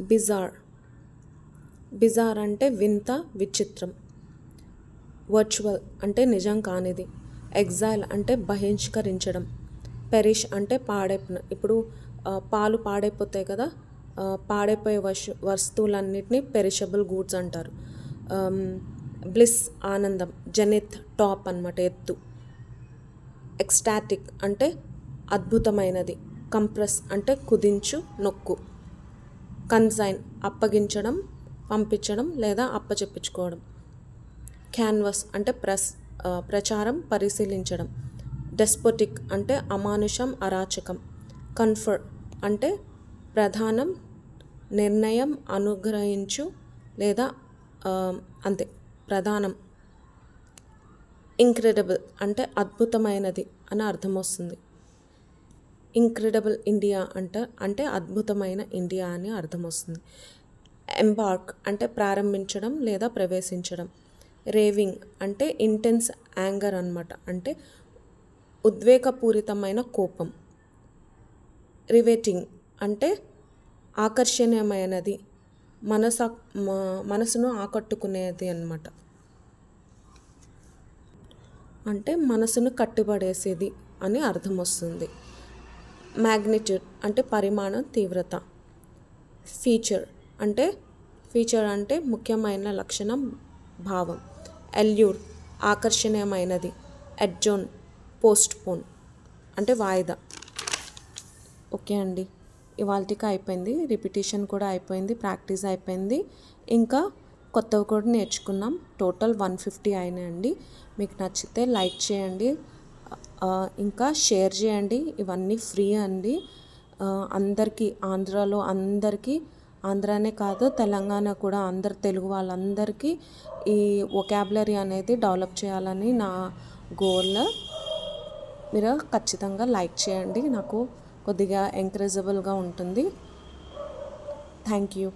Bizarre. Bizarre అంటే వింత, విచిత్రం. వర్చువల్ అంటే నిజం కానిది. ఎగ్జైల్ అంటే బహిష్కరించడం. పెరిష్ అంటే ఇప్పుడు పాలు పాడైపోతాయి కదా, పాడైపోయే వస్తువులన్నిటినీ పెరిషబుల్ గూడ్స్ అంటారు. బ్లిస్ ఆనందం. జెనిత్ టాప్ అన్నమాట, ఎత్తు. ఎక్స్టాటిక్ అంటే అద్భుతమైనది. కంప్రెస్ అంటే కుదించు, నొక్కు. కన్సైన్ అప్పగించడం, పంపించడం లేదా అప్పచెప్పించుకోవడం. క్యాన్వస్ అంటే ప్రచారం, పరిశీలించడం. డెస్పోటిక్ అంటే అమానుషం, అరాచకం. కన్ఫర్ అంటే ప్రధానం, నిర్ణయం, అనుగ్రహించు లేదా అంతే, ప్రధానం. ఇంక్రెడిబుల్ అంటే అద్భుతమైనది అని అర్థం వస్తుంది. ఇంక్రెడిబుల్ ఇండియా అంటే అద్భుతమైన ఇండియా అని అర్థం వస్తుంది. ఎంబార్క్ అంటే ప్రారంభించడం లేదా ప్రవేశించడం. రేవింగ్ అంటే ఇంటెన్స్ యాంగర్ అన్నమాట, అంటే ఉద్వేగపూరితమైన కోపం. రివేటింగ్ అంటే ఆకర్షణీయమైనది, మనసును ఆకట్టుకునేది అన్నమాట, అంటే మనసును కట్టిపడేసేది అని అర్థం వస్తుంది. మ్యాగ్నిట్యూడ్ అంటే పరిమాణం, తీవ్రత. ఫీచర్ అంటే ముఖ్యమైన లక్షణం, భావం. ఎల్యూర్ ఆకర్షణీయమైనది. అడ్జోన్ పోస్ట్పోన్ అంటే వాయిదా. ఓకే అండి, ఇవాళకి అయిపోయింది. రిపిటేషన్ కూడా అయిపోయింది, ప్రాక్టీస్ అయిపోయింది. ఇంకా కొత్తవి కూడా నేర్చుకున్నాం. టోటల్ 150 అయినాయండి. మీకు నచ్చితే లైక్ చేయండి, ఇంకా షేర్ చేయండి. ఇవన్నీ ఫ్రీ అండి. అందరికీ, ఆంధ్రాలో అందరికీ, ఆంధ్రానే కాదు తెలంగాణ కూడా, అందరు తెలుగు వాళ్ళందరికీ ఈ వొకాబులరీ అనేది డెవలప్ చేయాలని నా గోల్. మీరు ఖచ్చితంగా లైక్ చేయండి, నాకు కొద్దిగా ఎంకరేజబుల్గా ఉంటుంది. Thank you.